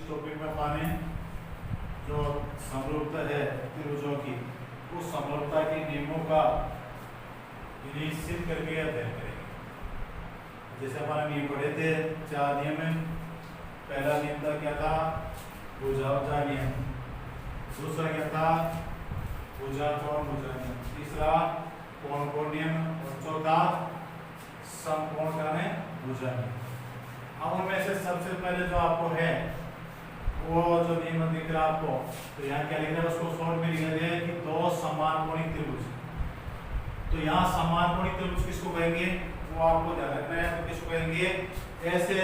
Topic में पाने जो समरूपता है त्रिभुजों की, उस समरूपता के नियमों का सिद्ध करके अध्ययन करेंगे। जैसे हमारे नियम पढ़े थे, 4 नियम है। पहला नियम था क्या था? भुजा नियम। दूसरा क्या था? भुजा कोण नियम। तीसरा कोण कोण नियम और चौथा समकोण का भुजा नियम। अब उनमें से सबसे पहले जो आपको है वो जो नियम दिख रहा है आपको, तो यहाँ क्या लिख रहा है उसको शॉर्ट में लिखा गया है कि 2 समान कोणिक त्रिभुज। तो यहाँ समान कोणिक त्रिभुज किसको कहेंगे वो आपको ध्यान रखना है। तो किसको कहेंगे? ऐसे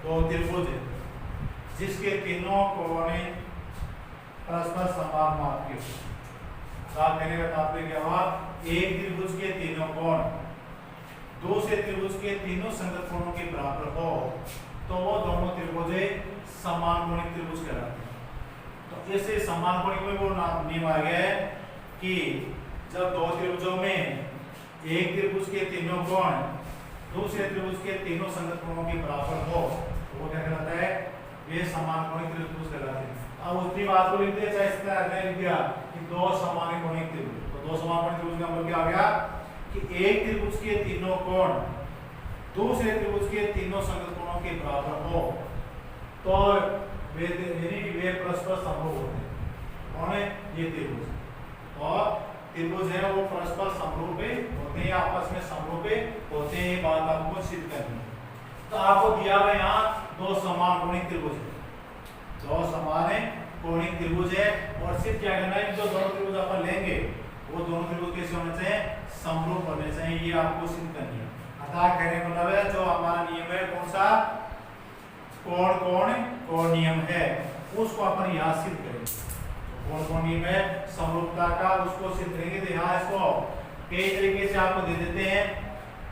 2 त्रिभुज जिसके तीनों कोण परस्पर समान माप के हो। साफ कहने का तात्पर्य क्या हुआ? एक त्रिभुज के तीनों कोण दूसरे त्रिभुज के तीनों संगत कोणों के बराबर हो तो वो दोनों त्रिभुज समान कोणिक त्रिभुज कहलाते हैं। तो ऐसे समान कोणिक में वो नियम आ गया है कि जब 2 त्रिभुजों में एक त्रिभुज के तीनों कोण दूसरे त्रिभुज के तीनों संगत कोणों के बराबर हो तो वो क्या कहलाता है? वे समान कोणिक त्रिभुज कहलाते हैं। अब उसी बात को लिखते हैं, चाहे इस तरह लिख दिया कि 2 समान कोणिक त्रिभुज। तो 2 समान कोणिक त्रिभुज का मतलब क्या आ गया कि एक त्रिभुज के तीनों कोण दूसरे त्रिभुज के तीनों संगत कोणों के बराबर हो तो वे परस्पर समरूप होते हैं। कौन है? ये त्रिभुज। और त्रिभुज है वो परस्पर समरूप होते हैं, आपस में समरूप होते हैं। ये बात आपको सिद्ध करनी है। तो आपको दिया हुआ यहाँ 2 समान कोणिक त्रिभुज है, 2 समान कोणिक त्रिभुज है। और सिर्फ क्या करना है, जो दोनों त्रिभुज अपन लेंगे वो दोनों त्रिभुज कैसे होने चाहिए? समरूप होने चाहिए। ये आपको सिद्ध करनी है। अतः कहने का मतलब है जो हमारा नियम है कौन सा? कोण कोण कोण नियम है, उसको अपन यहाँ सिद्ध करेंगे। कोण कोण नियम है समरूपता का, उसको सिद्ध करेंगे। तो यहाँ इसको कई तरीके से आपको दे देते हैं।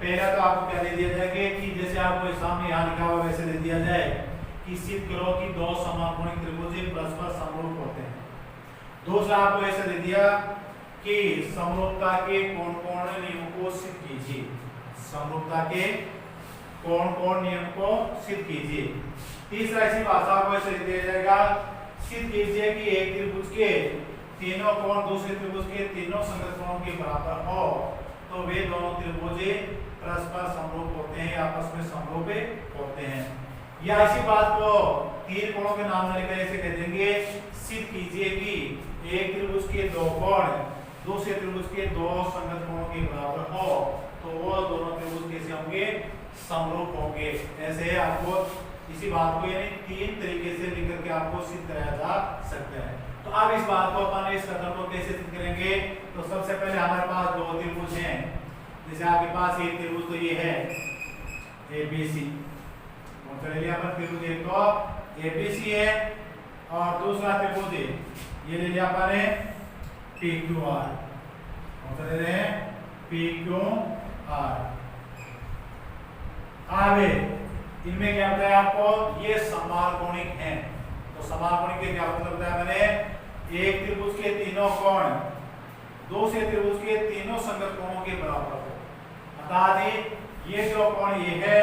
पहला तो आपको क्या दे दिया जाएगा कि जैसे आपको सामने यहाँ लिखा हुआ वैसे दे दिया जाए कि सिद्ध करो कि 2 समान कोणिक त्रिभुज परस्पर समरूप होते हैं। दूसरा आपको ऐसा दे दिया कि समरूपता के कोण कोण नियम को सिद्ध कीजिए। समरूपता के कोण कोण नियम को सिद्ध कीजिए। तीसरा इसी भाषा को ऐसे दिया जाएगा, सिद्ध कीजिए कि एक त्रिभुज के तीनों कोण दूसरे त्रिभुज के तीनों संगत कोणों के बराबर हो तो वे दोनों त्रिभुज परस्पर समरूप होते हैं, आपस में समरूप होते हैं। या इसी बात को 3 कोणों के नाम लेकर ऐसे कह देंगे, सिद्ध कीजिए कि एक त्रिभुज के 2 कोण दूसरे त्रिभुज के 2 संगत कोणों के बराबर हो तो वो दोनों त्रिभुज कैसे होंगे? समरूप होंगे। ऐसे आपको इसी बात को यानी 3 तरीके से लिख करके आपको सिद्ध कराया जा सकता है। तो अब इस बात को अपन इस कथन को कैसे सिद्ध करेंगे? तो सबसे पहले हमारे पास 2 त्रिभुज हैं। जैसे आपके पास एक त्रिभुज तो ये है ABC, तो ले लिया अपन त्रिभुज एक तो ABC है और दूसरा त्रिभुज ये ले लिया अपन PQR, कौन ले रहे हैं? PQR। आगे इनमें क्या होता है आपको? ये समान कोणिक हैं। तो समान कोणिक के क्या मतलब बताया मैंने? एक त्रिभुज के तीनों कोण दूसरे त्रिभुज के तीनों संगत कोणों के बराबर हो। अर्थात ये जो कोण ये है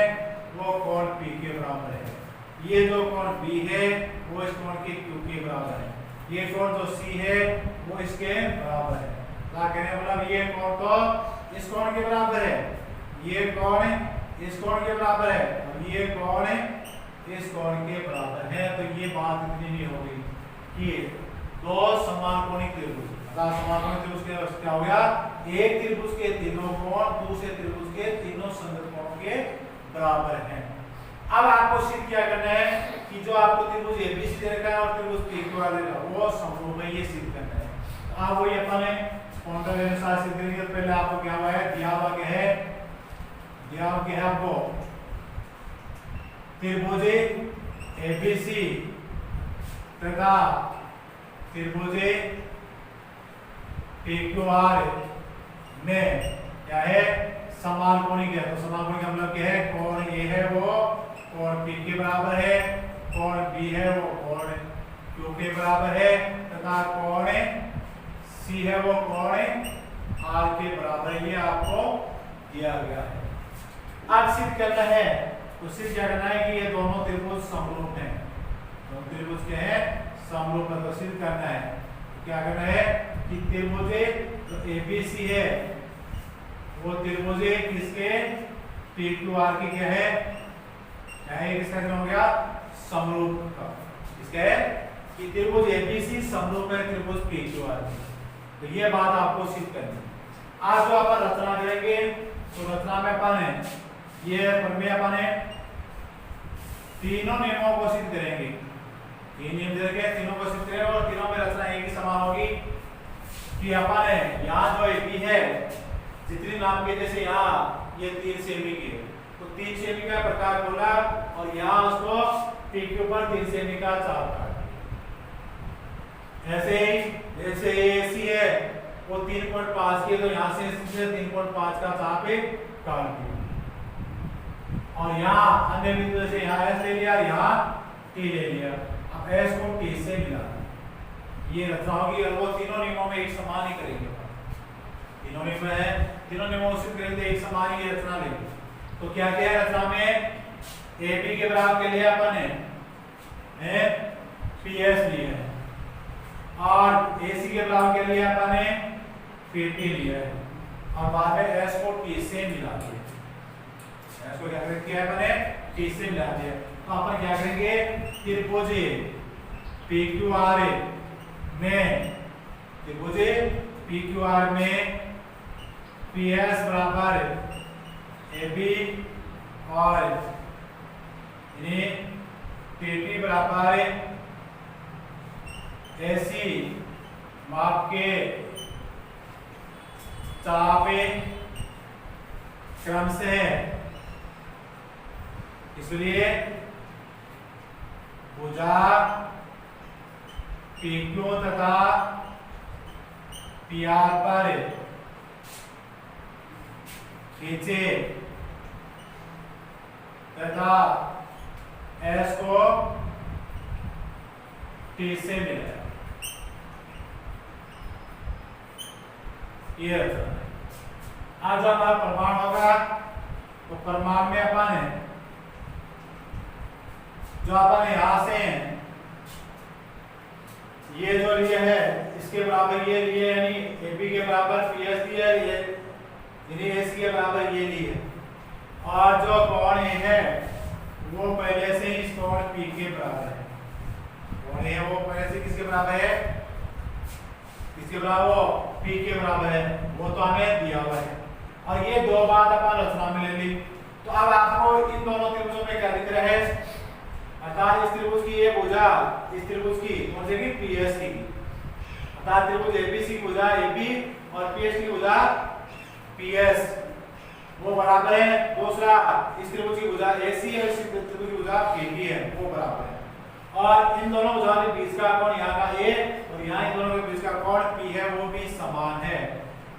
वो कोण P के बराबर है, ये जो कोण B है वो इस कोण के Q के बराबर है, ये कोण जो C है वो इसके बराबर है। क्या कहने मतलब ये कोण तो इस कोण के बराबर है, ये कोण इस कोण के बराबर है और ये कोण इस कोण के बराबर है। तो ये बात इतनी नहीं होगी कि 2 समान कोणिक त्रिभुज। अतः समान कोणिक त्रिभुज के क्या हो गया? एक त्रिभुज के तीनों कोण दूसरे त्रिभुज के तीनों संगत कोणों के बराबर हैं। अब आपको सिद्ध क्या करना है कि जो आपको त्रिभुज ABC दे रखा है और त्रिभुज PQR दे रखा है वो समरूप है, ये सिद्ध करना है। तो आप वही अपन कोण के अनुसार सिद्ध करेंगे। पहले आपको क्या हुआ है? दिया हुआ क्या है? दिया हुआ क्या है आपको? त्रिभुज ABC तथा त्रिभुज PQR में क्या है? समान कोणिक है। तो समान कोणिक का मतलब क्या है? कोण A है वो कोण P के बराबर है, कोण B है वो कोण Q के बराबर है तथा कोण C है वो कोण R के बराबर है। ये आपको दिया गया है। अब सिद्ध करना है तो सिद्ध क्या करना है कि ये दोनों त्रिभुज समरूप हैं। तो त्रिभुज के हैं समरूप प्रदर्शित करना है। तो क्या करना है कि त्रिभुज जो एबीसी है वो त्रिभुज किसके PQR की क्या है किसका हो गया समरूप का। इसका है कि त्रिभुज एबीसी समरूप है त्रिभुज PQR। तो ये बात आपको सिद्ध करनी है। आज जो अपन रचना करेंगे तो रचना में अपन है ये प्रमेय अपन है तीनों नियमों को सिद्ध करेंगे। तीन नियम दे रखे तीनों को सिद्ध करेंगे और तीनों में रचना एक ही समान होगी कि अपन है यहाँ जो AB है जितनी नाम के जैसे यहाँ ये 3 सेमी की है तो 3 सेमी का प्रकार बोला और यहाँ उसको PQ पर 3 सेमी का चाप काट। ऐसे ही जैसे AC है वो 3.5 की है तो यहाँ से 3.5 का चाप काट दिया और यहाँ अन्य बिंदु से यहाँ S ले लिया यहाँ T ले लिया। अब S को T से मिला ये रचना होगी और वो तीनों नियमों में एक समान ही करेंगे। तीनों नियम है तीनों नियमों से करेंगे एक समान ही रचना लेंगे। तो क्या क्या है रचना में AB के बराबर के लिए अपन है PS लिया है और AC के बराबर के लिए अपन ने PT लिया है और बाद में S को T से मिला दिया। S को क्या किया अपन ने T से मिला दिया। तो अपन क्या करेंगे त्रिभुज PQR में त्रिभुज PQR में PS बराबर AB और PT बराबर AC माप के चाप क्रम से है। इसलिए भुजा PQ तथा PR पर खींचे तथा S को T से मिला। ये आज हमारा प्रमाण होगा तो प्रमाण में अपन है जो अपन यहां से हैं ये जो लिए है इसके बराबर ये लिए यानी AB के बराबर PS लिया है यानी AC के बराबर ये लिए और जो कोण है वो पहले से ही इस कोण P के बराबर है। कोण है वो पहले से किसके बराबर है किसके बराबर P के बराबर है वो तो हमें दिया हुआ है और ये दो बात अपन रचना में ले ली। तो अब आपको इन दोनों त्रिभुजों में क्या दिख रहा है अर्थात इस त्रिभुज की ये भुजा इस त्रिभुज की कौन सी की PS की अर्थात त्रिभुज ABC की भुजा AB और PS की भुजा PS वो बराबर है। दूसरा इस त्रिभुज की भुजा AC है इस त्रिभुज की भुजा PP है वो बराबर है और इन दोनों भुजाओं के बीच का कोण यहाँ का A और यहाँ इन दोनों के बीच का कोण P है वो भी समान है।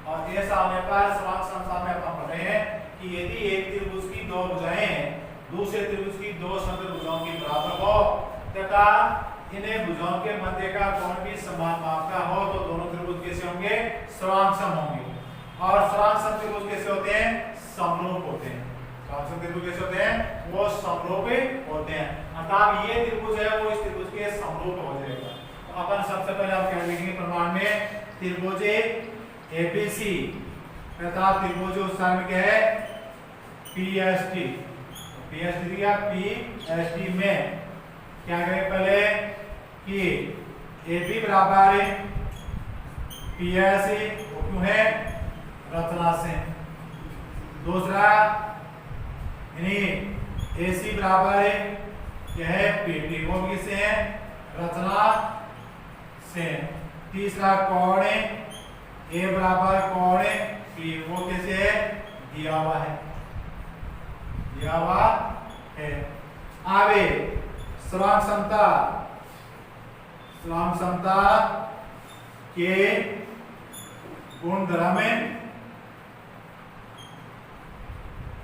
और ऐसा होने पर समान संसार में अपन पढ़ रहे हैं कि यदि एक त्रिभुज की दो भुजाएं दूसरे त्रिभुज की दो समतल भुजाओं के बराबर हो तथा इन्हें भुजाओं के मध्य का कोण भी समान माप का हो तो दोनों त्रिभुज कैसे होंगे सर्वांगसम होंगे। और सर्वांगसम त्रिभुज कैसे होते हैं समरूप होते हैं। सर्वांगसम त्रिभुज कैसे होते हैं वो समरूप होते हैं अर्थात ये त्रिभुज है वो इस त्रिभुज के समरूप हो जाएगा। तो अपन सबसे पहले आप क्या लिखेंगे प्रमाण में त्रिभुज ABC तथा त्रिभुज उस स्थान में क्या है PST दिया PST में क्या करें पहले कि AB बराबर PS वो क्यों है रचना से। दूसरा यानी AC बराबर क्या है PT वो किससे है रचना से। तीसरा कोण A बराबर कोण P वो कैसे है दिया हुआ है आगे सर्वांग समता के गुणधर्म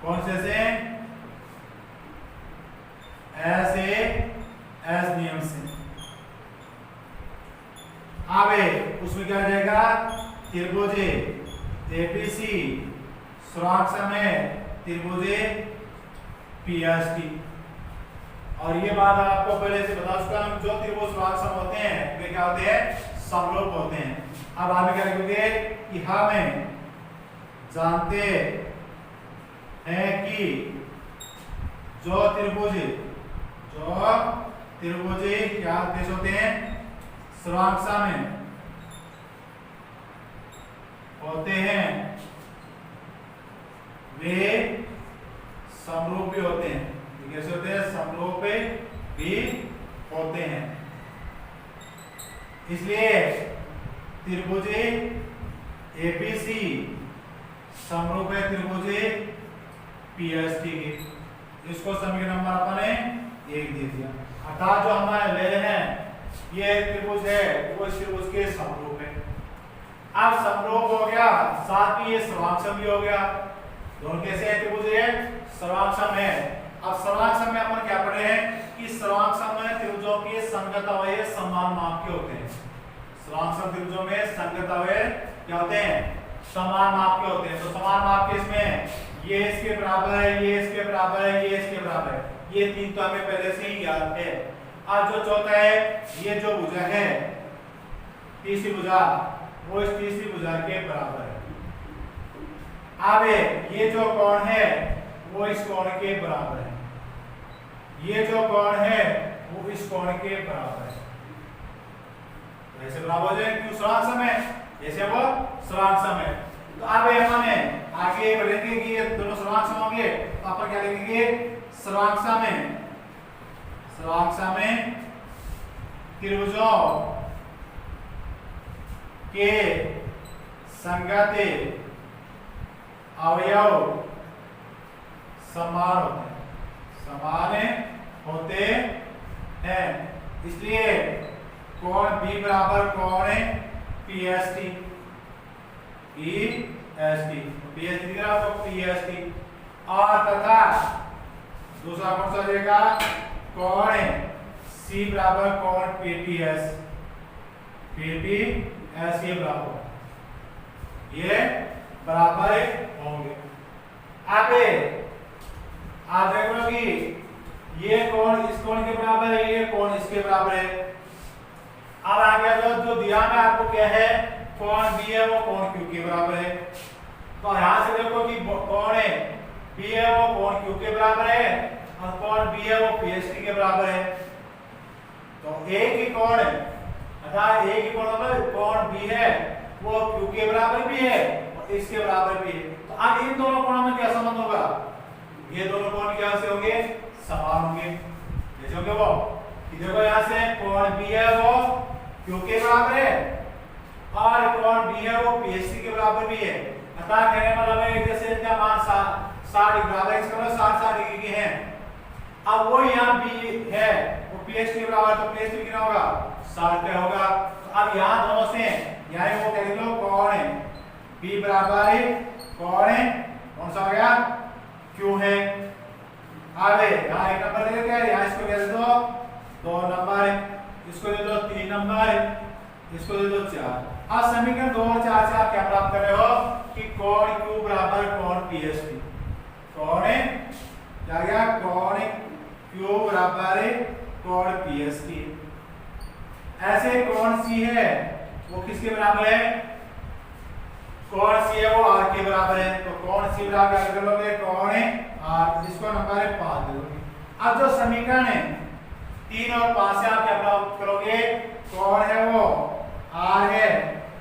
कौन से एस नियम से आगे उसमें क्या आ जाएगा त्रिभुज ABC सर्वांग समय त्रिभुज PST और ये बात आपको पहले से बता चुका हूं, जो त्रिभुज सम होते हैं वे क्या होते हैं, समरूप होते हैं। अब आगे क्या लिखोगे कि हमें जानते हैं कि जो त्रिभुज क्या देश होते हैं, सर्वांक्षा में होते हैं वे समरूप भी होते हैं। कैसे होते हैं, समरूप भी होते हैं। इसलिए त्रिभुज एबीसी समरूप है त्रिभुज पीएसटी के। इसको समीकरण नंबर अपने 1 दे दिया। अर्थात जो हमारे ले रहे हैं ये त्रिभुज है वो इस त्रिभुज के समरूप है। अब समरूप हो गया, साथ ही ये सर्वांक्षम भी हो गया। दोनों कैसे है, त्रिभुज है सर्वांक्षम है। अब सर्वांक्षम में अपन क्या पढ़े हैं कि सर्वांक्षम में त्रिभुजों के संगत अवयव समान माप के होते हैं। सर्वांक्षम त्रिभुजों में संगत अवयव क्या होते हैं, समान माप के होते हैं। तो समान माप के इसमें ये इसके बराबर है, ये इसके बराबर है, ये इसके बराबर है। ये तीन तो हमें पहले से ही याद है। अब जो चौथा है, ये जो भुजा है तीसरी भुजा वो इस तीसरी भुजा के बराबर है। अब ये जो कोण है वो इस कोण के बराबर है, ये जो कोण है वो इस कोण के बराबर है। ऐसे बराबर हो जाए क्यों, सर्वांक्षम है, जैसे वो सर्वांक्षम है। तो अब अपन आगे बढ़ेंगे कि ये दोनों सर्वांक्षम होंगे, तो अपन क्या लिखेंगे, सर्वांक्षम में त्रिभुजों के संगत अवयव समान होते हैं। इसलिए कोण B बराबर कोण PST और तथा दूसरा कौन सा रहेगा, कोण C बराबर कोण PTS ये बराबर होंगे। अब आप देख लो कि ये कोण इस कोण के बराबर है, ये कोण इसके बराबर है। अब आगे जो दिया है आपको क्या है, कोण B है वो कोण Q के बराबर है। तो यहां से देखो कि कोण B है वो कोण Q के बराबर है और कोण B है वो PST के बराबर है। तो एक ही कोण अर्थात एक ही कोण मतलब कोण B है वो Q के बराबर भी है और इसके बराबर भी है। तो अब इन दोनों कोणों में क्या संबंध होगा, ये दोनों कोण क्या से होंगे, समान होंगे। जैसे होंगे वो कि देखो यहां से कोण B है वो Q के बराबर है और कोण B है वो PST के बराबर भी है। अर्थात कहने मतलब है जैसे इनका मान 60 डिग्री बराबर है, इसका मतलब 60 डिग्री के हैं। अब वो यहाँ B है वो PST के बराबर, तो PST कितना होगा, 60 पे होगा। तो अब यहाँ दोनों से यानी वो कह लो कोण B बराबर है कोण कौन सा हो गया, Q है। अब यहाँ एक नंबर दे देते, यहाँ इसको दे दो 2 नंबर, इसको दे दो 3 नंबर, इसको दे दो 4। अब समीकरण 2 और 4 से आप क्या प्राप्त कर रहे हो कि कोण Q बराबर कोण PST, कोण क्या गया, कोण Q बराबर कोण PST। ऐसे कोण C है वो किसके बराबर है, कोण C है वो R के बराबर है। तो कोण C बराबर क्या कर लोगे, कोण R, जिसको नंबर है 5 दे दोगे। अब जो समीकरण है 3 और 5 से आप क्या प्राप्त करोगे, कोण है वो R है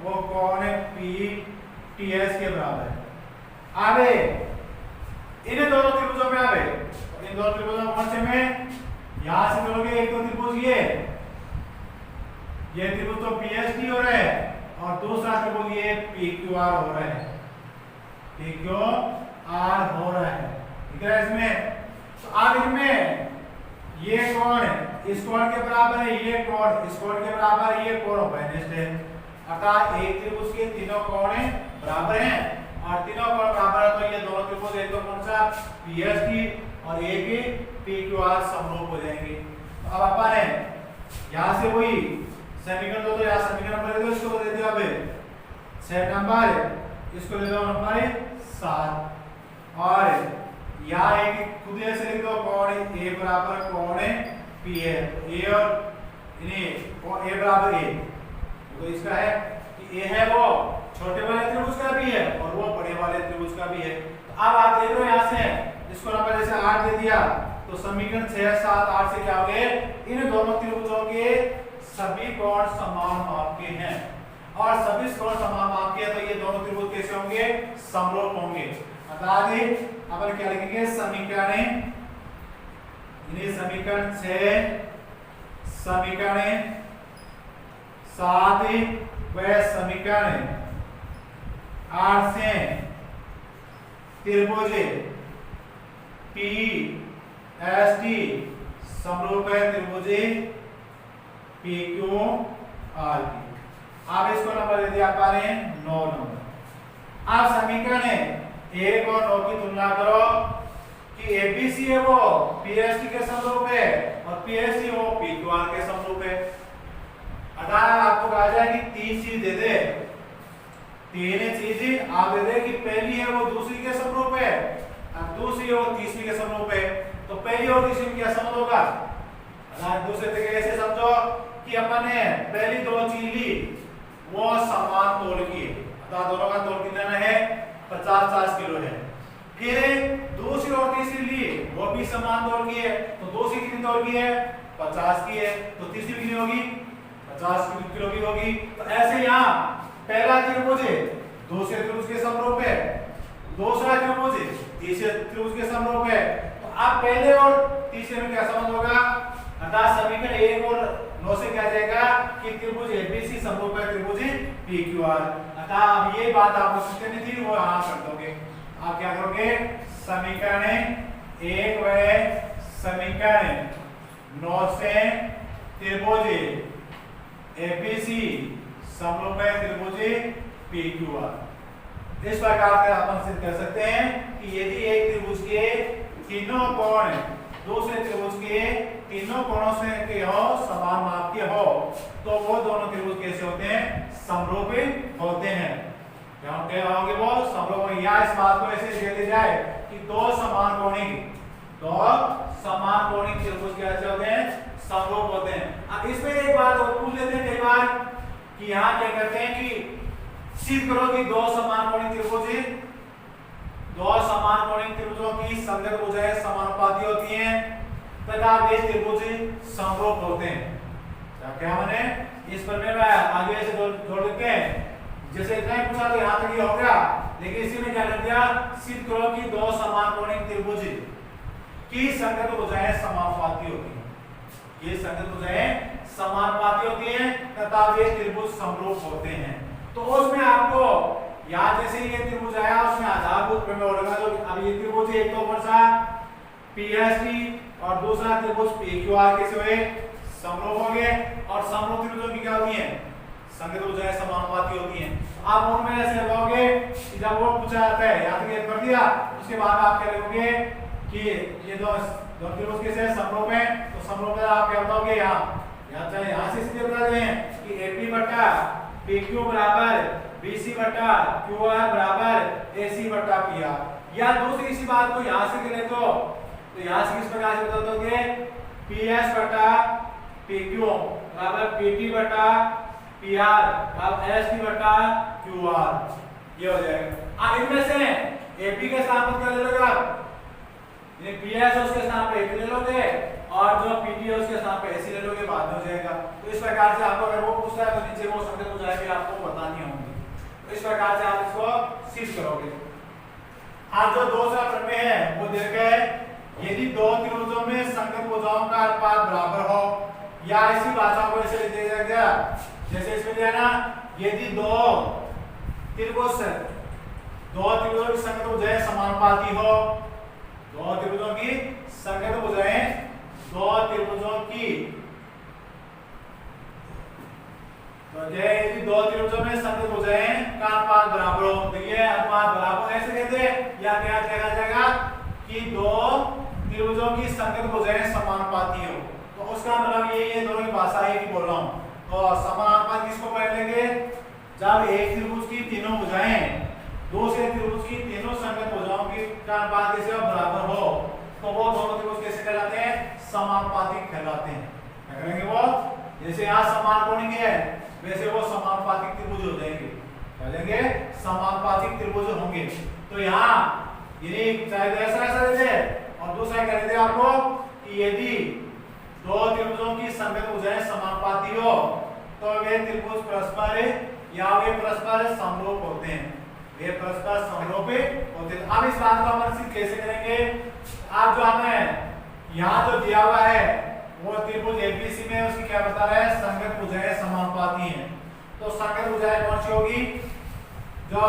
वो कोण PTS के बराबर है। अब इन दोनों त्रिभुजों में आवे, इन दोनों त्रिभुजों कौन से में, यहां से चलोगे एक तो त्रिभुज ये त्रिभुज तो PST हो रहा है और दूसरा त्रिभुज ये PQR हो रहा है, PQR हो रहा है, ठीक है। इसमें तो अब इनमें ये कोण इस कोण के बराबर है, ये कोण इस कोण के बराबर है, ये कोण बेनिस्ट है। अर्थात एक त्रिभुज के तीनों कोण बराबर हैं और तीनों कोण बराबर है, तो ये दोनों त्रिभुज एक तो कौन सा PST और एक PQR समरूप हो जाएंगे। तो अब अपन यहां से वही समीकरण दो, तो यहाँ समीकरण नंबर दे दो, इसको दे दिया अबे 6 नंबर, इसको दे दो नंबर 7 और यहाँ एक खुद ऐसे लिख दो कोण ए बराबर कोण पी है, ए और ए बराबर ए, तो इसका है कि ए है वो छोटे वाले त्रिभुज का भी है और वो बड़े वाले त्रिभुज का भी है। तो अब आप देख लो यहाँ से इसको नंबर जैसे 8 दे दिया तो समीकरण 6 7 8 से क्या हो गए, इन दोनों त्रिभुजों के सभी कोण समान माप के हैं और सभी कोण समान माप के हैं, तो ये दोनों त्रिभुज कैसे होंगे, समरूप होंगे। बता दें अपन क्या लिखेंगे, समीकरण समीकरण 6 समीकरण 7 व समीकरण 8 से त्रिभुज पी एस टी समरूप है त्रिभुज पी क्यू आर की। आप इसको नंबर दे दिया पा रहे हैं 9 नंबर। आप समीकरण 1 और 9 की तुलना करो कि एबीसी है वो पीएसटी के समरूप है और पीएसटी वो पीक्यूआर के समरूप है। अगर आपको कहा जाए कि 3 चीज दे दे, 3 चीज आप दे दे कि पहली है वो दूसरी के समरूप है और दूसरी है वो तीसरी के समरूप है, तो पहली और तीसरी में क्या संबंध होगा। दूसरे तरीके से समझो कि अपन ने पहली 2 चीज ली वो समान तोल की है, दोनों का तोल कितना है 50-50 किलो है। फिर दूसरी और तीसरी ली वो भी समान तोल की है, तो दूसरी कितनी तोल की है 50 की है, तो तीसरी कितनी होगी 50 किलो की होगी। तो ऐसे यहाँ पहला त्रिभुज दूसरे त्रिभुज के समरूप है, दूसरा त्रिभुज तीसरे त्रिभुज के समरूप है, तो अब पहले और तीसरे में क्या संबंध होगा, अर्थात समीकरण 1 और 9 से क्या जाएगा कि त्रिभुज एबीसी समरूप है त्रिभुज पीक्यूआर। अतः अब ये बात आपको समझनी थी वो यहां कर दोगे। आप क्या करोगे, समीकरण 1 व समीकरण 9 से त्रिभुज एबीसी समरूप है त्रिभुज पीक्यूआर। इस प्रकार से अपन सिद्ध कर सकते हैं कि यदि एक त्रिभुज के तीनों कोण दूसरे त्रिभुज के तीनों कोणों से के हो समान माप के हो तो वो दोनों त्रिभुज कैसे होते हैं, समरूप होते हैं। क्या होंगे वो समरूप। या इस बात को ऐसे दे दी जाए कि दो समान कोणिक त्रिभुज कैसे होते हैं, समरूप होते हैं। अब इसमें एक बात और पूछ लेते हैं कई बार कि यहाँ क्या करते हैं कि सिद्ध करो कि दो समान कोणिक त्रिभुजों की संगत भुजाएं समानुपाती होती हैं तथा वे त्रिभुज समरूप होते हैं। क्या माने इस पर मैं आगे से जोड़ देते हैं, जैसे इतना ही पूछा तो यहाँ तक ही हो गया, लेकिन इसी में क्या कर दिया, सिद्ध करो कि दो समान कोणिक त्रिभुज की संगत भुजाएं समानुपाती होती हैं, ये संगत भुजाएं समानुपाती होती हैं तथा वे त्रिभुज समरूप होते हैं। तो उसमें आपको याद जैसे ये त्रिभुज आया उसमें आधारभूत प्रमेय होगा। जो अब ये त्रिभुज एक तो वर्षा पीएसटी और दूसरा त्रिभुज पीक्यूआर कैसे हुए, समरूप हो गए। और समरूप त्रिभुजों की क्या होती हैं, संगत भुजाएं समानुपाती होती हैं। आप उनमें ऐसे लगाओगे कि जब वो पूछा जाता है या तो ये कर दिया, उसके बाद आप क्या लिखोगे कि ये दो त्रिभुज कैसे समरूप है, तो समरूप है आप क्या बताओगे यहाँ से सीधे बता दें कि एपी बटा पीक्यू बराबर बीसी बटा क्यूआर बराबर एसी बटा पीआर। या दूसरी इसी बात को यहाँ से करें तो यहाँ से किस प्रकार से बता दोगे, पीएस बटा पीक्यू बराबर पीटी बटा पीआर बराबर एसटी बटा क्यूआर, ये हो जाएगा। अब इनमें से एपी के स्थान पर क्या ले लोगे आप, ये पीएस है उसके स्थान पे एपी ले लोगे और जो पीटी है उसके स्थान पे एसी ले लोगे, बाद में हो जाएगा। तो इस प्रकार से आपको अगर वो पूछता है तो नीचे वो संगत हो जाएगी, आपको बतानी होंगी। तो इस प्रकार से आप इसको सिद्ध करोगे। आज जो दूसरा प्रमेय है वो देखा है, यदि दो त्रिभुजों में संगत भुजाओं का अनुपात बराबर हो, या इसी भाषा को ऐसे लिख दिया गया जैसे इसमें दिया ना, यदि दो त्रिभुजों की संगत भुजाएं समानुपाती हो, दो त्रिभुजों की संगत भुजाएं दो त्रिभुजों की यदि दो त्रिभुजों में संगत भुजाएं का अनुपात बराबर हो, तो ये अनुपात बराबर ऐसे कहते हैं, या क्या कहा जाएगा कि दो त्रिभुजों की संगत भुजाएं समानुपाती हो। तो उसका मतलब ये दोनों की भाषा एक ही बोल रहा हूं। तो समानुपात किसको पढ़ लेंगे, जब एक त्रिभुज की तीनों भुजाएं दूसरे त्रिभुज की तीनों संगत भुजाओं की का अनुपात किसी का बराबर हो तो वो दोनों त्रिभुज कैसे कहलाते हैं? समानुपातिक कहलाते हैं। क्या करेंगे वो? जैसे यहाँ समान कोणीय है वैसे वो समानुपातिक त्रिभुज हो जाएंगे। क्या लेंगे? समानुपातिक त्रिभुज होंगे। तो यहाँ यदि चाहे ऐसा देते और दूसरा क्या देते आपको कि यदि दो त्रिभुजों की संगत भुजाएं समानुपाती हो तो वे त्रिभुज परस्पर या वे परस्पर समरूप होते हैं। वे परस्पर समरूप होते हैं। अब इस बात को हम सिद्ध कैसे करेंगे? आप जो हमें यहाँ जो दिया हुआ है वो त्रिभुज एबीसी में उसकी क्या बता रहा है? संगत भुजाएं समानुपाती हैं। तो संगत भुजाएं कौन सी होगी? जो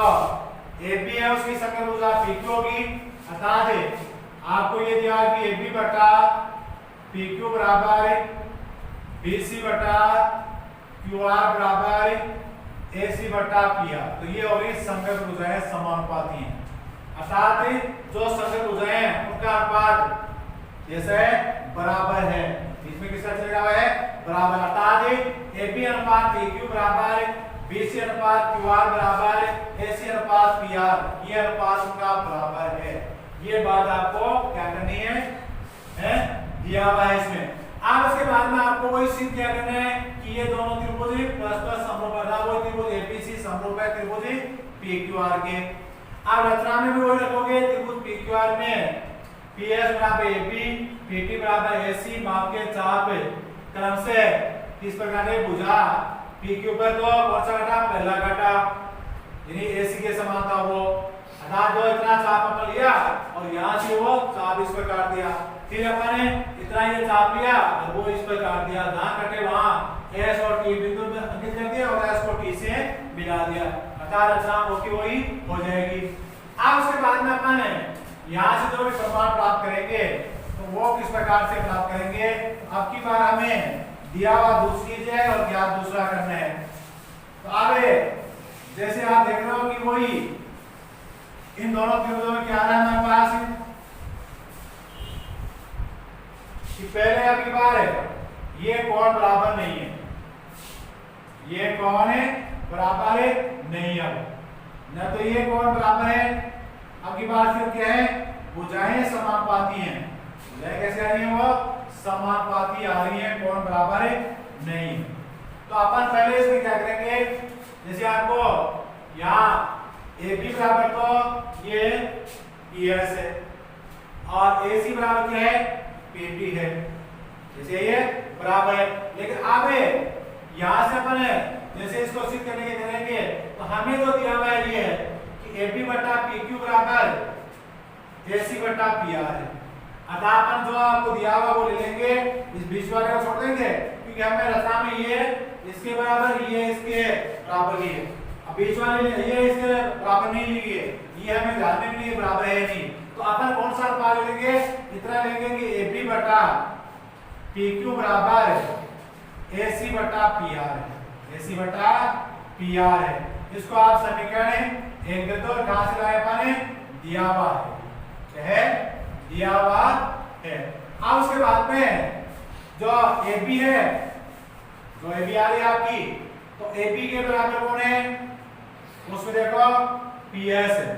AB है उसकी संगत भुजा PQ होगी। अर्थात आपको ये दिया कि AB बटा PQ बराबर BC बटा QR बराबर AC बटा PR। तो ये होगी संगत भुजाएं समानुपाती हैं। अर्थात जो संगत भुजाएं हैं उनका अनुपात जैसे बराबर है। इसमें किसका चलेगा है? बराबर। अर्थात AB अनुपात PQ बराबर BC अनुपात QR बराबर AC अनुपात PR। ये अनुपात उनका बराबर है। ये बात आपको क्या करनी है? दिया हुआ है इसमें। अब इसके बाद में आपको वही सिद्ध क्या करना है कि ये दोनों त्रिभुज परस्पर समरूप है। वो त्रिभुज ABC समरूप है त्रिभुज PQR के। अब रचना में भी वही रखोगे। त्रिभुज PQR में PS बराबर AB, PT बराबर AC माप के चाप क्रम से किस प्रकार के भुजा PQ पर तो कौन सा घटा? पहला घटा यानी AC के समान था वो। अर्थात जो इतना चाप अपन लिया और यहाँ से वो चाप इस पर काट दिया। फिर अपन ने इतना ये चाप लिया और वो इस पर काट दिया। जहाँ कटे वहाँ S और T बिंदु में अंकित कर दिया और S को T से मिला दिया। अर्थात रचना वही हो जाएगी। अब उसके बाद में अपन यहाँ से जो भी प्रमाण प्राप्त करेंगे तो वो किस प्रकार से प्राप्त करेंगे? अब की बार हमें दिया हुआ दूसरी चीज है और ज्ञात दूसरा करना है। तो अब जैसे आप देख रहे हो कि वही इन दोनों त्रिभुजों में क्या रहा है हमारे पास कि पहले अब की बार ये कोण बराबर नहीं है। ये कोण बराबर नहीं है। न तो ये कोण बराबर है। अब की बार फिर क्या है? भुजाएं समानुपाती हैं। भुजाएं कैसे आ रही हैं? वो समानुपाती आ रही हैं, कोण बराबर नहीं। तो अपन पहले इसमें क्या करेंगे? जैसे आपको यहाँ AB बराबर तो ये PS है और AC बराबर क्या है? PT है। जैसे ये बराबर है। लेकिन अब यहाँ से अपन जैसे इसको सिद्ध करने के करेंगे तो हमें जो दिया हुआ है ये है कि AB बटा PQ बराबर AC बटा PR है। अतः अपन जो आपको दिया हुआ वो ले लेंगे, इस बीच वाले को छोड़ देंगे क्योंकि हमें रचना में ये इसके बराबर ये इसके बराबर ही है। अब बीच वाले ये इसके बराबर नहीं ली है, ये हमें ध्यान में नहीं बराबर है नहीं। तो अपन कौन सा अनुपात लेंगे? इतना लेंगे कि AB बटा PQ बराबर AC बटा PR है। AC बटा PR है। इसको आप समीकरण एक दे दो। कहां से लाए अपन? दिया हुआ है। क्या है? दिया हुआ है। अब उसके बाद में जो AB है, जो AB आ रही है आपकी, तो AB के बराबर कौन है? उसमें देखो PS है।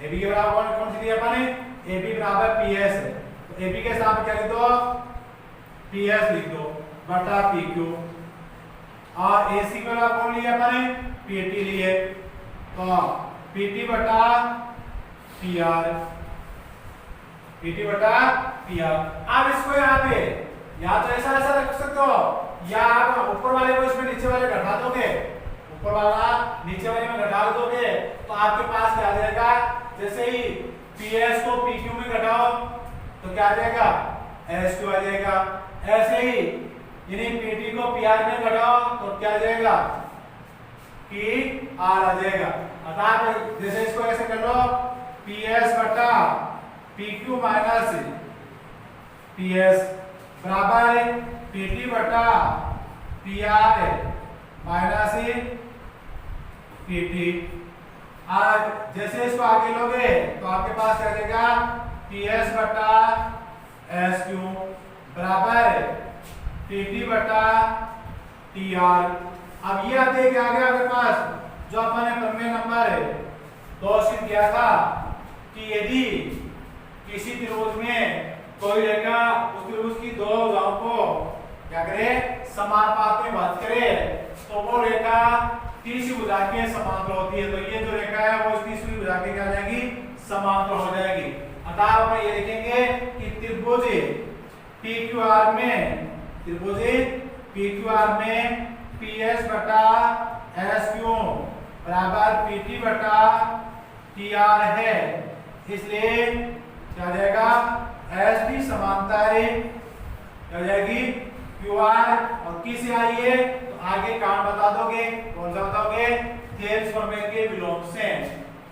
AB के बराबर कौन सी दी अपन ने? AB बराबर PS है। तो AB के साथ क्या लिख दो? PS लिख दो बटा PQ। और AC का कौन लिया अपन ने? PT लिए। तो PT बटा PR, PT बटा PR। अब इसको यहाँ पे या तो ऐसा रख सकते हो या आप ऊपर वाले को इसमें नीचे वाले घटा दोगे। ऊपर वाला नीचे वाले में घटा दोगे तो आपके पास क्या आ जाएगा? जैसे ही PS को PQ में घटाओ तो क्या आ जाएगा? SQ आ जाएगा। ऐसे ही यानी PT को PR में घटाओ तो क्या आ जाएगा? PR आ जाएगा। अर्थात जैसे इसको ऐसे कर लो PS बटा PQ माइनस PS बराबर PT बटा PR माइनस PT। आज जैसे इसको आगे लोगे तो आपके पास क्या जाएगा? PS बटा SQ बराबर PT बटा TR। अब ये आते क्या आ गया आपके पास? जो अपने प्रमेय नंबर दोष सिद्ध किया था कि यदि किसी त्रिभुज में कोई रेखा उस त्रिभुज की दो भुजाओं को क्या करे, समानुपात में भाजित करे, तो वो रेखा तीसरी भुजा के समांतर होती है। तो ये जो रेखा है वो तीसरी भुजा के क्या हो जाएगी, समांतर हो जाएगी। अतः हम ये लिखेंगे कि त्रिभुज PQR में, त्रिभुज PQR में PS बटा SQ बराबर PT बटा PR है। इसलिए क्या हो जाएगा, SD समांतर क्या हो जाएगी QR, और किसे आई है तो आगे काम बता दोगे, कौन सा बताओगे, थेल्स प्रमेय के विलोम से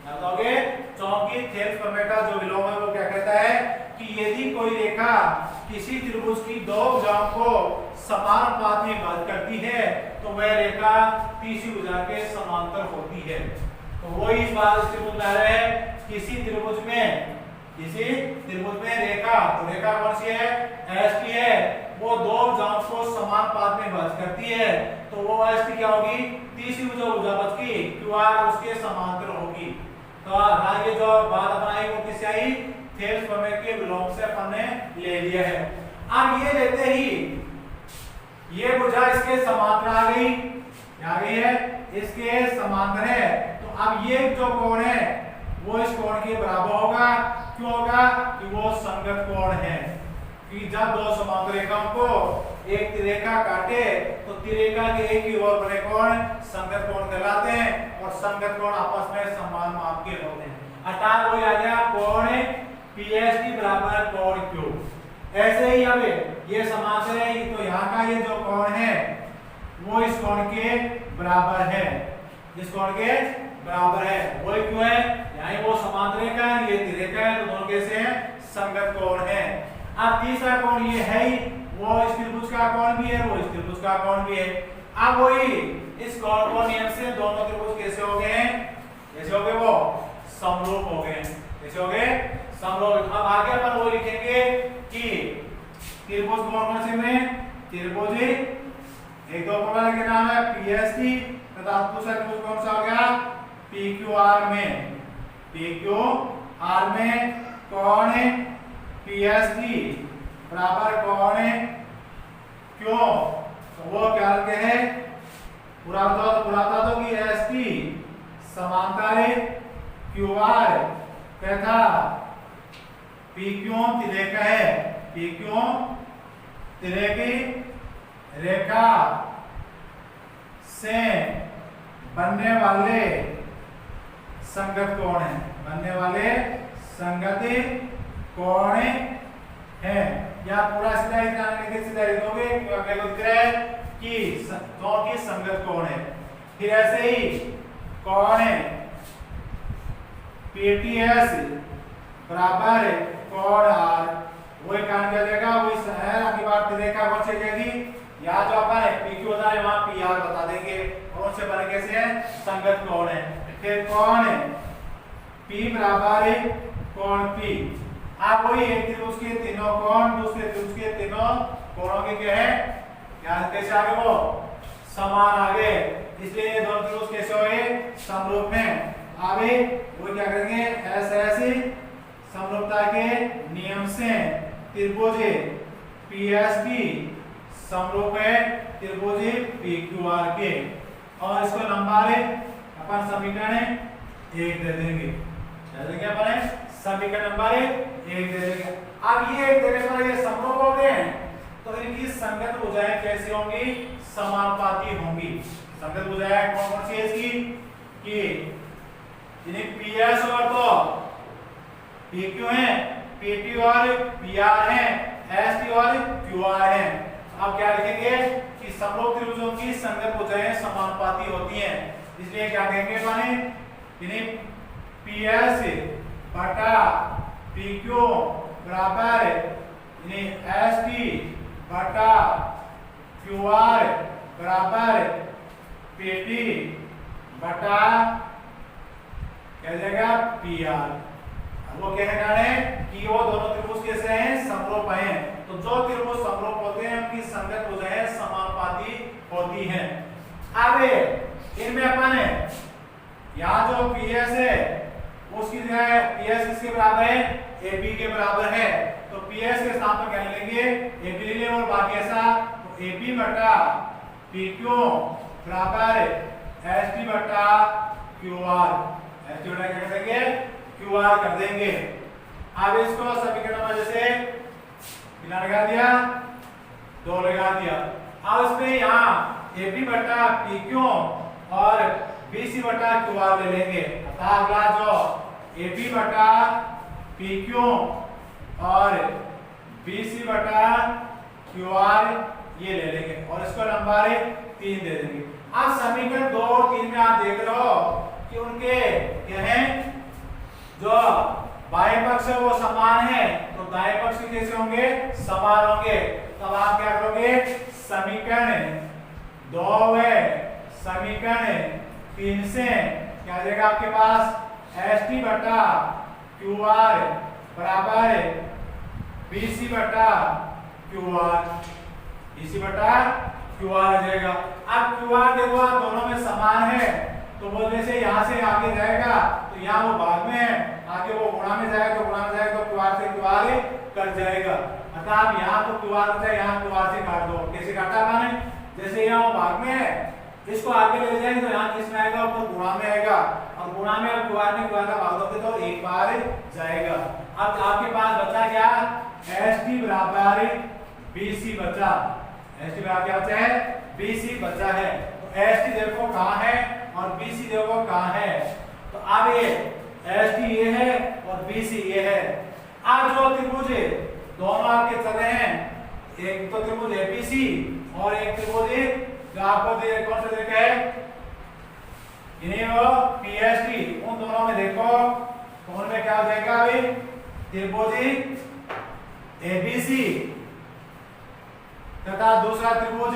बताओगे। चूंकि थेल्स प्रमेय का जो विलोम है वो क्या कहता है कि यदि कोई रेखा किसी त्रिभुज की दो भुजाओं को समान अनुपात में भाजित करती है तो वह रेखा तीसरी भुजा के समांतर होती है। तो वही इस बात इस त्रिभुज में आ रहा है, किसी त्रिभुज में रेखा, तो रेखा कौन सी है, एसटी है, वो दो भुजाओं को समान अनुपात में भाजित करती है, तो वो एसटी क्या होगी, तीसरी जो भुजा बचती क्यूआर उसके समांतर होगी। तो ये जो बात अपनाई वो किससे आई, थेल्स प्रमेय के विलोम से अपन ने ले लिया है। अब ये लेते ही ये भुजा इसके समांतर आ गई है, इसके समांतर है, तो अब ये जो कोण है वो इस कोण के बराबर होगा। क्यों होगा, कि वो संगत कोण है। कि जब दो समांतर रेखाओं को एक त्रिरेखा काटे तो त्रिरेखा के एक ही ओर बने कोण संगत कोण कहलाते हैं, और संगत कोण आपस में समान माप के होते हैं। अतः वो आ गया कोण PST बराबर कोण Q। ऐसे ही अब ये समांतर है, तो यहाँ का ये जो कोण है वो इस कोण के बराबर है, इस कोण के बराबर है। वो क्यों है, यहाँ वो समांतर रेखा है, ये त्रिरेखा है, तो दोनों कैसे हैं, संगत कोण है। अब तीसरा कोण ये है ही, वो इस त्रिभुज का कोण भी है, वो इस त्रिभुज का कोण भी है। अब वही इस कोण को नियम से दोनों त्रिभुज कैसे हो गए हैं, कैसे हो गए, वो समरूप हो गए। कैसे हो गए, समरूप। अब आगे अपन वो लिखेंगे कि त्रिभुज कौन से में, त्रिभुज एक दो प्रकार के नाम है PST तथा दूसरा त्रिभुज कौन सा हो गया, PQR में, PQR में कोण PST बराबर कोण क्यों, तो वो क्या लिखते हैं, पूरा बता दो कि ST समांतर QR तथा PQ त्रिरेखा है, PQ त्रिरेखी रेखा से बनने वाले संगत कोण है, बनने वाले संगत कोण है। या पूरा सीधा इतना लिखे, सीधा लिखोगे अगले को दिख रहा है कि दोनों की संगत कोण है। फिर ऐसे ही कोण PTS बराबर कोण R, वही काम कर देगा, वही है। अगली बार त्रिरेखा कौन सी जाएगी, यहाँ जो अपन है PQ होता है वहां PR बता देंगे, कौन से बने कैसे हैं, संगत कोण है। फिर कोण P बराबर कोण P। आप वही एक त्रिभुज के तीनों कोण दूसरे त्रिभुज के तीनों कोणों के क्या है, क्या कैसे आगे वो समान आगे, इसलिए ये दोनों त्रिभुज कैसे हो गए, समरूप में। आगे वो क्या करेंगे, ऐसे समरूपता के नियम से त्रिभुज PST समरूप है त्रिभुज PQR के, और इसको नंबर अपन समीकरण 1 दे देंगे। क्या देंगे अपन, समीकरण नंबर 1 दे देंगे। अब ये एक देने पर ये समरूप हो गए हैं, तो इनकी संगत भुजाएं कैसी होंगी, समानुपाती होंगी। संगत भुजाएं कौन कौन सी है इसकी, कि इन्हें PS और तो PQ है, PT और PR है, ST और QR है। अब क्या लिखेंगे कि समरूप त्रिभुजों की संगत भुजाएं समानुपाती होती हैं, इसलिए क्या कहेंगे माने, इन्हें PS बटा PQ बराबर इन्हें ST बटा QR बराबर PT बटा क्या जाएगा PR। वो क्या है कि वो दोनों त्रिभुज कैसे हैं, समरूप हैं। तो जो त्रिभुज समरूप होते हैं उनकी संगत भुजाएं समानुपाती होती हैं। अब इनमें अपन यहाँ जो PS है उसकी जो है PS किसके बराबर है, AB के बराबर है। तो PS के स्थान पर क्या लेंगे, AB ले लेंगे और बाकी ऐसा तो AB बटा PQ बराबर ST बटा QR, ST बटा क्या कर देंगे QR कर देंगे। अब इसको समीकरण में जैसे बिना लगा दिया 2 लगा दिया। अब इसमें यहाँ AB बटा PQ और BC बटा QR ले लेंगे। अतः अगला जो AB बटा PQ और BC बटा QR ये ले लेंगे और इसको नंबर 3 दे देंगे। अब समीकरण 2 और 3 में आप देख रहे हो कि उनके क्या है, जो बाएं पक्ष है वो समान है तो दाएं पक्ष कैसे होंगे, समान होंगे। तब आप क्या करोगे, समीकरण 2 है समीकरण 3 से क्या आ जाएगा आपके पास, ST बटा QR बराबर BC बटा QR, BC बटा QR आ जाएगा। अब QR देखो आप दोनों में समान है तो बोलने से यहाँ से आगे जाएगा तो यहाँ वो भाग में है, आगे वो गुणा में जाएगा तो गुणा में जाएगा तो QR से QR कट जाएगा। अतः आप यहाँ तो QR होता है, यहाँ QR से काट दो। कैसे काटा मैंने, जैसे यहाँ वो भाग में है इसको आगे ले जाएंगे तो यहाँ किस में आएगा, ऊपर गुणा में आएगा और गुणा में अब QR में QR का भाग दोगे तो एक बार जाएगा। अब आपके पास बचा क्या, ST बराबर BC बचा, ST बराबर क्या बचा है, BC बचा है। तो ST देखो कहाँ है और BC देखो कहाँ है। तो अब ये ST ये है और BC ये है। अब जो त्रिभुज दोनों आपके चल रहे हैं, एक तो त्रिभुज ABC और एक त्रिभुज जो आपको कौन सा देखा है, इन्हीं वो PST, उन दोनों में देखो तो उनमें क्या हो जाएगा, अभी त्रिभुज ABC तथा दूसरा त्रिभुज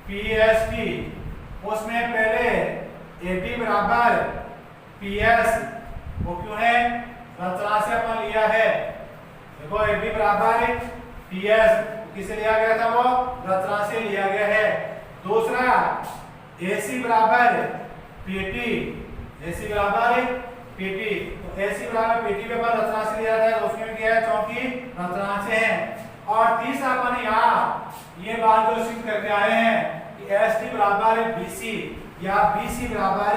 PST, उसमें पहले AB बराबर PS, वो क्यों है, रचना से अपन लिया है। देखो AB बराबर PS किसे लिया गया था, वो रचना से लिया गया है। दूसरा AC बराबर PT, AC बराबर PT, तो AC बराबर PT पे अपन रचना से लिया था तो उसमें क्या है, चौकी रचना से है। और तीसरा अपन यहाँ ये बात जो सिद्ध करके आए हैं कि ST बराबर BC या BC बराबर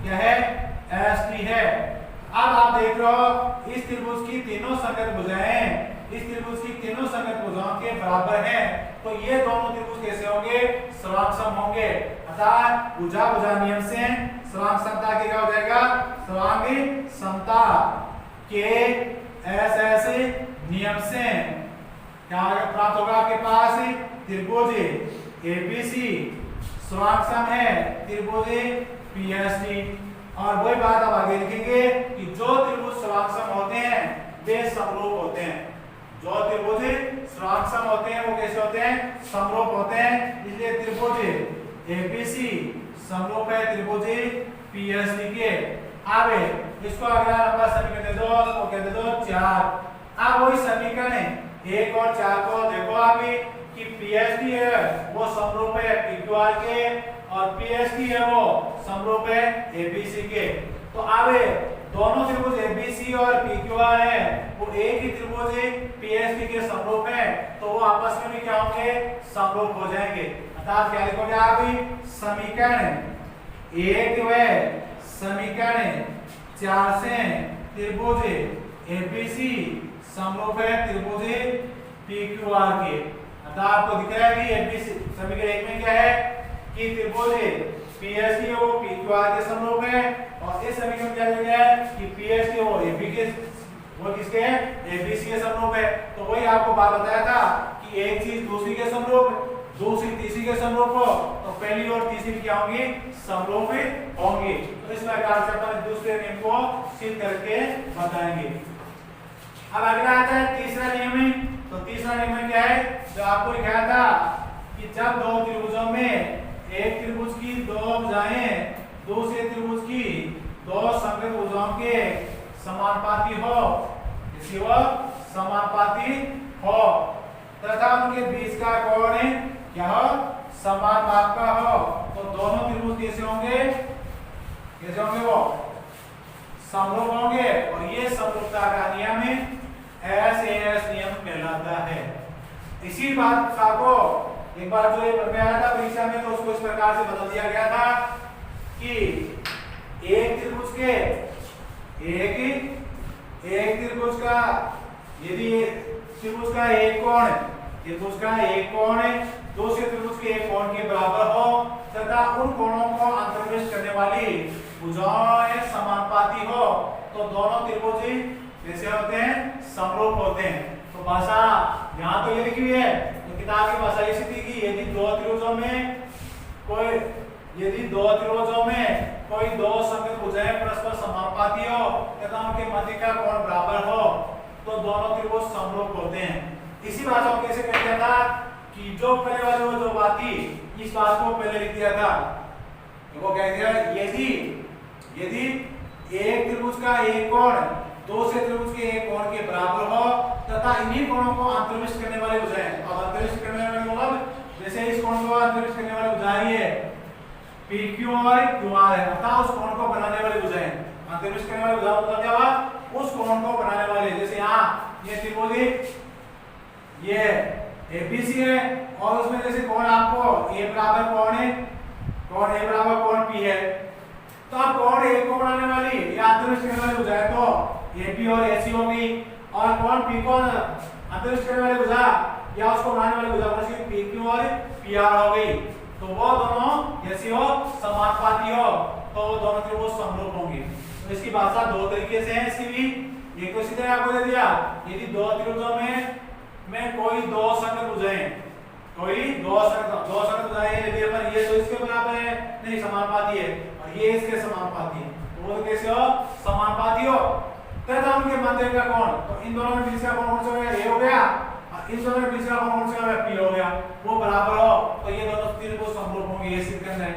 क्या है, ST है। अब आप देख रहे हो इस त्रिभुज की तीनों संगत भुजाएं इस त्रिभुज की तीनों संगत भुजाओं के बराबर हैं, तो ये दोनों त्रिभुज कैसे होंगे, सर्वांग होंगे। अर्थात भुजा भुजा नियम से सर्वांग समता के क्या हो जाएगा, सर्वांग समता के ऐसे नियम से क्या प्राप्त होगा आपके पास, त्रिभुज ABC सर्वांग सम है त्रिभुज PST। और वही बात अब आगे लिखेंगे कि जो त्रिभुज सर्वांग सम होते हैं वे समरूप होते हैं, जो त्रिभुज सर्वांग सम होते हैं वो कैसे होते हैं, समरूप होते हैं। इसलिए त्रिभुज ABC समरूप है त्रिभुज PST के। अब इसको अगला नंबर समीकरण दे दो, वो कह दे दो 4। अब वही समीकरण 1 और 4 को देखो अभी कि PST है वो समरूप है PQR के और PST है वो समरूप है ABC के। तो अब दोनों त्रिभुज ABC और PQR है वो एक ही त्रिभुज PST के समरूप है तो वो आपस में भी क्या होंगे, समरूप हो जाएंगे। अर्थात क्या लिखोगे आप, समीकरण 1 व समीकरण 4 से त्रिभुज ABC समरूप है त्रिभुज PQR के। अतः आपको दिख रहा है कि ABC समीकरण 1 में क्या है कि त्रिभुज PST है वो PQR के समरूप है और इस समीकरण क्या दिया गया है कि PST वो AB के वो किसके हैं, ABC के समरूप है। तो वही आपको बात बताया था कि एक चीज दूसरी के समरूप, दूसरी तीसरी के समरूप हो तो पहली और तीसरी क्या होंगी, समरूप होंगी। तो इस प्रकार से अपन दूसरे नियम को सिद्ध करके बताएंगे। अब अगला आता है तीसरा नियम। तो तीसरा नियम क्या है, जो आपको लिखा था कि जब दो त्रिभुजों में एक त्रिभुज की दो भुजाएं दूसरे त्रिभुज की दो संगत भुजाओं के समानुपाती हो, इसी वो समानुपाती हो तथा उनके बीच का कोण क्या हो, समान माप का हो, तो दोनों त्रिभुज कैसे होंगे, कैसे होंगे वो समरूप होंगे और ये समरूपता का नियम SAS नियम कहलाता है। इसी बात को एक बार जो ये पढ़ आया था परीक्षा में, तो उसको इस प्रकार से बदल दिया गया था कि एक त्रिभुज का यदि त्रिभुज का एक कोण दूसरे त्रिभुज के एक कोण के बराबर हो तथा उन कोणों को अंतर्वेष्ट करने वाली भुजाएं समानुपाती हो तो दोनों त्रिभुज कैसे होते हैं, समरूप होते हैं। तो भाषा यहाँ तो ये लिखी हुई है, तो किताब की भाषा इसी थी कि यदि दो त्रिभुजों में कोई दो संगत भुजाएं परस्पर समानुपाती हो तथा उनके मध्य का कोण बराबर हो तो दोनों त्रिभुज समरूप होते हैं। इसी बात को कैसे कह दिया था कि जो पहले वाली वो जो बात थी इस बात को पहले लिख दिया था, वो कह दिया यदि एक त्रिभुज का एक कोण दूसरे त्रिभुज के एक कोण के बराबर हो तथा इन्हीं कोणों को अंतर्विष्ट करने वाले भुजाएं, अब अंतर्विष्ट करने वाले मतलब जैसे इस कोण को अंतर्विष्ट करने वाली भुजाएं ये PQ और QR है, अर्थात उस कोण को बनाने वाली भुजाएं। अंतर्विष्ट करने वाली भुजा मतलब क्या हुआ, उस कोण को बनाने वाले, जैसे यहाँ ये त्रिभुज ये ABC है और उसमें जैसे कोण आपको A बराबर कोण है, कोण A बराबर कोण P है, तो अब कोण A को बनाने वाली या अंतर्विष्ट करने वाली भुजा तो AP और AC होगी और कोण P को अंतरिक्ष करने वाली भुजा या उसको बनाने वाली भुजा उसकी PQ और PR हो गई, तो वो दोनों जैसी हो समानुपाती हो तो वो दोनों त्रिभुज समरूप होंगे। तो इसकी भाषा दो तरीके से है इसकी भी, एक तो सीधे आपको दे दिया यदि दो त्रिभुजों में कोई दो संगत भुजाएं यदि अपन ये तो इसके बराबर है नहीं समानुपाती है और ये इसके समानुपाती है तो वो कैसे हो, समानुपाती हो तथा उनके मध्य का कोण, तो इन दोनों में बीच का कोण कौन सा हो गया, A हो गया, और इन दोनों में बीच का कोण कौन सा हो गया, P हो गया, वो बराबर हो तो ये दोनों त्रिभुज समरूप होंगे, ये सिद्ध करना है।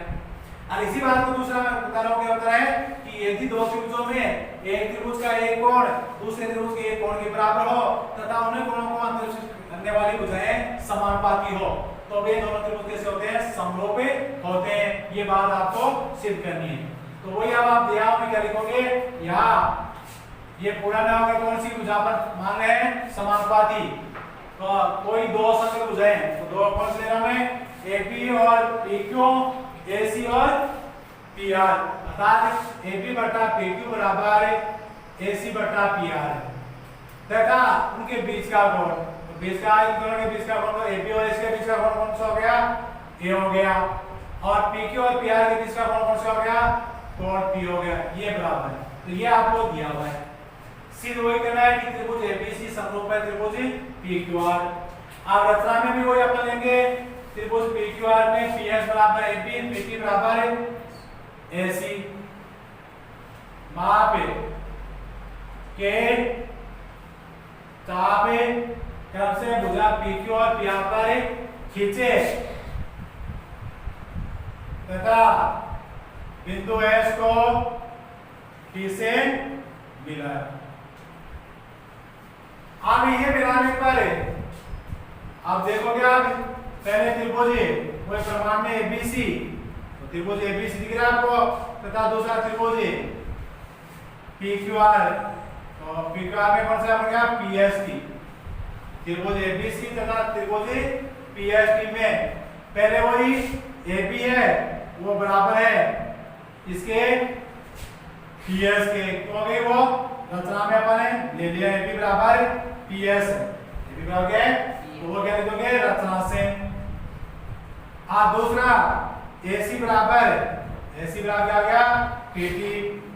और इसी बात को दूसरा मैं बता रहा हूं क्या होता है कि यदि दो त्रिभुजों में एक त्रिभुज का एक कोण दूसरे त्रिभुज के एक कोण के बराबर हो तथा उन्हीं कोणों को अंतरिक्ष करने वाली भुजाएं समानुपाती हो तो वे दोनों त्रिभुज कैसे होते हैं, समरूप होते हैं। ये बात आपको सिद्ध करनी है। तो वही अब आप दिया में क्या लिखोगे, यहाँ ये पूरा ना होगा कौन सी भुजा पर मान रहे हैं समानुपाती, तो कोई दो संगत भुजाएं तो दो कौन से लेना है, AP और PQ, AC और PR, अर्थात AP बटा PQ बराबर AC बटा PR तथा उनके बीच का कोण, तो बीच का इन दोनों के बीच का कोण तो AP और AC के बीच का कोण कौन सा हो गया, A हो गया, और PQ और PR के बीच का कोण कौन सा हो गया, कोण P हो गया, ये बराबर है। तो ये आपको दिया हुआ है, सिद्ध वही करना है कि त्रिभुज ABC समरूप है त्रिभुज PQR। अब रचना में भी वही अपन लेंगे, त्रिभुज PQR में PS बराबर AP, PT बराबर AC, माप के चाप क्रम से भुजा PQ और PR पर खींचे तथा बिंदु S को T से मिलाया। अब ये मिलाने पर अब देखोगे आप पहले त्रिभुज वही प्रमाण में ABC, तो त्रिभुज ABC दिख रहा है आपको तथा दूसरा त्रिभुज PQR, तो PQR में कौन सा बन गया, PST, त्रिभुज ABC तथा त्रिभुज PST में पहले वही AB है वो बराबर है इसके PS के, तो हो गई वो रचना में अपन ले लिया AB बराबर PS, AB बराबर क्या है, तो वो क्या लिखोगे रचना से। दूसरा AC बराबर क्या आ गया PT,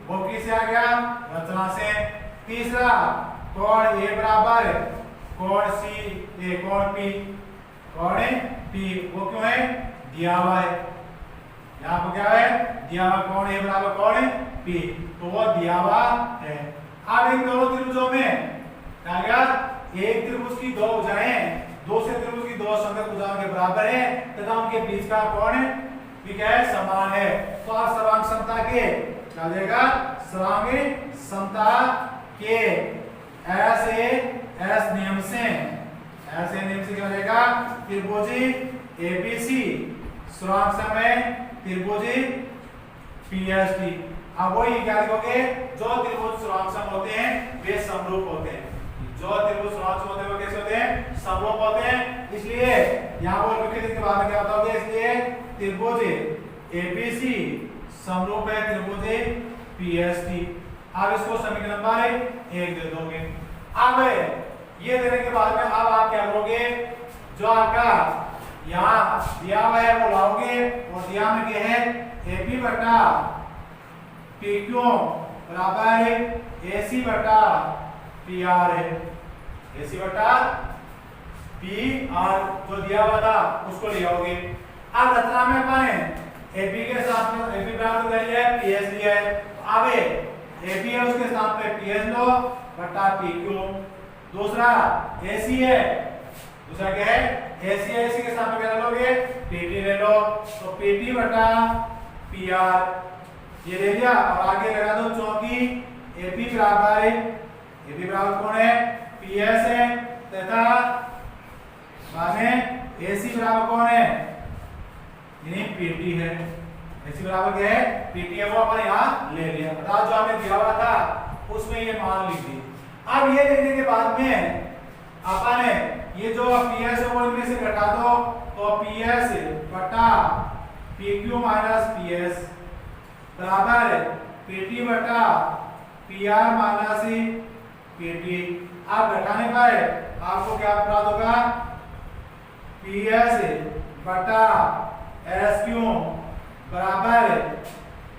वो किससे आ गया, रचना से। तीसरा कोण A बराबर कोण C, कोण P, वो क्यों है, दिया हुआ है, यहाँ पर क्या है, दिया हुआ कोण A बराबर कोण P, तो वो दिया हुआ है। अब इन दोनों त्रिभुजों में क्या गया, एक त्रिभुज की दो भुजाएं दूसरे त्रिभुज की दो संगत भुजाओं के बराबर है तथा उनके बीच का कोण भी क्या है, समान है। तो आप सर्वांग समता के क्या हो जाएगा, सर्वांग समता के ऐसे नियम से क्या हो जाएगा, त्रिभुज ABC सर्वांग समय त्रिभुज PST। अब वही क्या लिखोगे, जो त्रिभुज सर्वांग होते हैं वे समरूप होते हैं। जो त्रिभुज सर्वांग होते हैं वो कैसे होते हैं, समरूप होते हैं। इसलिए यहाँ पर लिखे के बाद में क्या बताओगे, इसलिए त्रिभुज एबीसी समरूप है त्रिभुज पीएसटी। अब इसको समीकरण नंबर 1 दे दोगे। अब ये देने के बाद में अब आप क्या करोगे, जो आपका यहाँ दिया हुआ है वो लाओगे और दिया में क्या है, एपी बटा पीक्यू बराबर एसी बटा पी आर है। एसी बटा पी आर जो दिया हुआ था उसको ले आओगे। अब रचना में अपन एपी के साथ में एपी बराबर कर लिया है, पीएस लिया है, तो अब एपी है उसके साथ में पीएस लो बटा पीक्यू। दूसरा एसी है, दूसरा क्या है एसी है, एसी के साथ में क्या लोगे, पीटी ले लो, तो पीटी बटा पीआर ये ले लिया। और आगे लगा दो चौकी एपी बराबर है, एपी बराबर कौन है, पीएस है, तथा माने एसी बराबर कौन है, यानी पीटी है। एसी बराबर क्या है, पीटी है, वो अपन यहाँ ले लिया। अर्थात जो हमें दिया हुआ था उसमें ये मान लिख दी। अब ये लिखने के बाद में अपन ये जो पीएस है वो इनमें से घटा दो, तो पीएस बटा पीक्यू माइनस पीएस बराबर पीटी बटा पीआर माइनस पीटी। अब घटाने पर आपको क्या प्राप्त होगा, पीएस बटा एसक्यू बराबर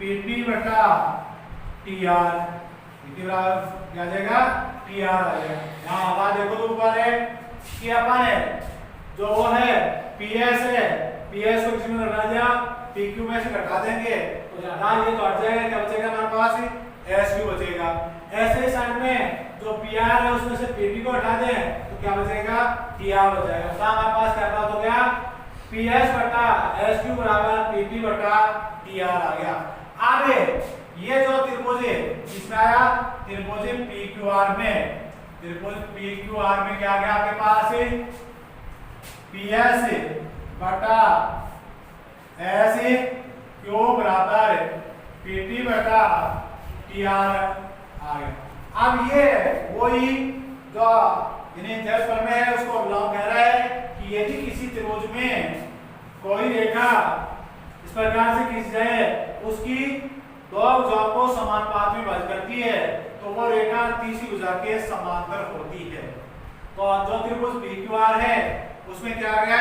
पीटी बटा टीआर। पीटी बराबर क्या आ जाएगा, टीआर आ जाएगा। यहाँ आवाज देखो तो ऊपर है कि अपन है जो वो है पीएस है, पीएस को किसी में घटा दिया, पीक्यू में से घटा देंगे तो ज्यादा ये तो हट जाएगा, क्या बचेगा हमारे पास, एसक्यू बचेगा। ऐसे ही साइड में जो पीआर है उसमें से पीटी को हटा दें तो क्या बचेगा, टीआर हो जाएगा। तो हमारे पास क्या प्राप्त हो गया, पीएस बटा एसक्यू बराबर पीटी बटा टीआर आ गया। आगे ये जो त्रिभुज है इसमें आया त्रिभुज पीक्यूआर में, त्रिभुज पीक्यूआर में क्या आ गया आपके पास, पीएस बटा एस क्यू बराबर पीटी बटा टीआर आ गया। अब ये वही जो यानी जल प्रमेय है उसको बिलोंग कह रहा है कि यदि किसी त्रिभुज में कोई रेखा इस प्रकार से खींच जाए उसकी दो भुजाओं को समान पात में विभाजित करती है तो वो रेखा तीसरी भुजा के समांतर होती है। तो जो त्रिभुज पीक्यूआर है उसमें क्या आ गया,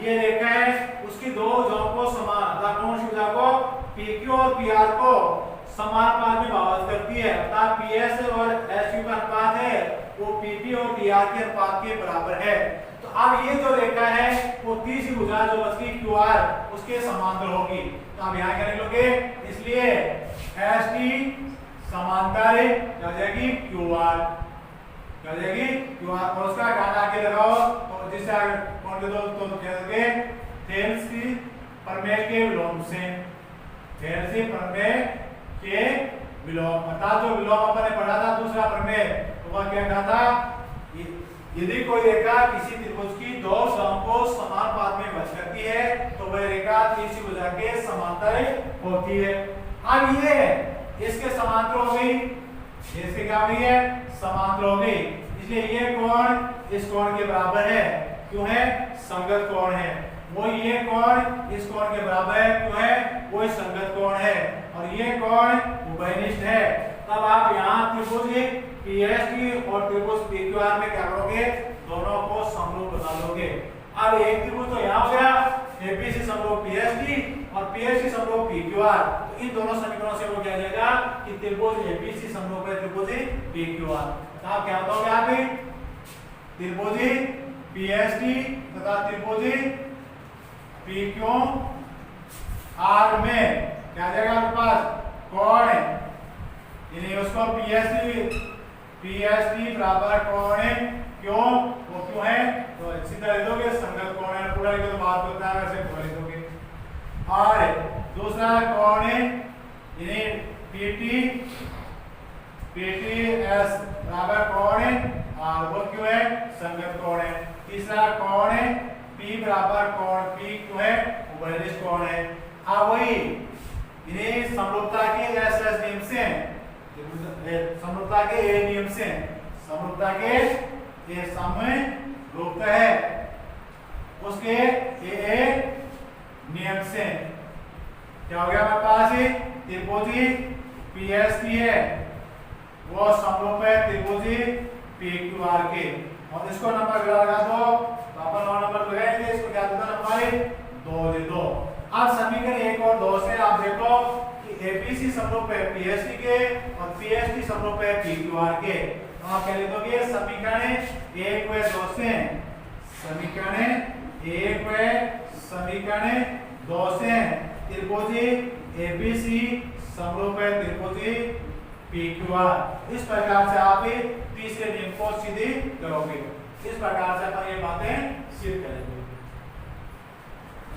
ये रेखा है उसकी दो भुजाओं को समान कौन सी भुजा को, पीक्यू और पीआर को समान पात में विभाजित करती है। अर्थात पीएस और एसक्यू का अनुपात है वो पीपी और टीआर के अनुपात के बराबर है। तो अब ये जो रेखा है वो तीसरी भुजा जो बचती क्यूआर उसके समांतर होगी। तो आप यहाँ क्या लिख लोगे, इसलिए एस टी समांतर क्या हो जाएगी, क्यूआर क्या हो जाएगी, क्यूआर। और उसका घाट आगे लगाओ तो जिससे कौन दे दो तो क्या दोगे, थेल्स की प्रमेय के विलोम से, थेल्स की प्रमेय के विलोम। अर्थात जो विलोम अपन ने पढ़ा था दूसरा प्रमेय तो वह क्या कहा था, यदि कोई रेखा किसी त्रिभुज की दो भुजाओं को समान पात में विभाजित करती है तो वह रेखा तीसरी भुजा के समांतर होती है। अब ये इसके समांतर हो गई, इसके क्या हो गई है, समांतर हो गई। इसलिए ये कोण इस कोण के बराबर है, क्यों है, संगत कोण है। वो ये कोण इस कोण के बराबर है, क्यों है, वो संगत कोण है। और ये कोण उभयनिष्ठ है। तब आप यहाँ त्रिभुज पीएसटी और त्रिभुज पीक्यूआर में क्या करोगे, दोनों को समरूप बना लोगे। अब एक त्रिभुज तो यहाँ हो गया एबीसी समरूप पीएसटी और पीएसटी समरूप पीक्यूआर। तो इन दोनों समीकरणों से वो क्या जाएगा कि त्रिभुज एबीसी समरूप है त्रिभुज पीक्यूआर। तो आप क्या बताओगे, आप त्रिभुज पीएसटी तथा त्रिभुज पीक्यूआर में क्या जाएगा आपके पास, कोण यानी उसको पीएसटी बराबर कोण है, क्यों, वो क्यों है, तो सीधा लिख दोगे संगत कोण है, पूरा लिखो तो बात होता है वैसे पूरा लिख दोगे। और दूसरा कोण है यानी पीटीएस बराबर कोण है और वो क्यों है, संगत कोण है। तीसरा कोण है पी बराबर कोण पी क्यों है, उभयनिष्ठ कोण है। अब वही इन्हीं समरूपता के एस नियम से, समरूपता के ए नियम से, समरूपता के ये समरूपता है उसके ए नियम से क्या हो गया हमारे पास त्रिभुजी पीएसपी है वो समरूप है त्रिभुजी पीक्यूआर के। और इसको नंबर लगा दो तो अपन 9 नंबर लगाएंगे, इसको क्या देता हमारे 2 दे दो। अब समीकरण 1 और 2 से आप देखो कि एबीसी समरूप है पीएसटी के और पीएसटी समरूप है पीक्यूआर के। तो आप क्या लिखोगे समीकरण 1 व 2 से, समीकरण 1 व समीकरण 2 से त्रिभुजी एबीसी समरूप है त्रिभुजी पीक्यूआर। इस प्रकार से आप तीसरे नियम को सिद्ध करोगे। इस प्रकार से अपन ये बातें सिद्ध करेंगे।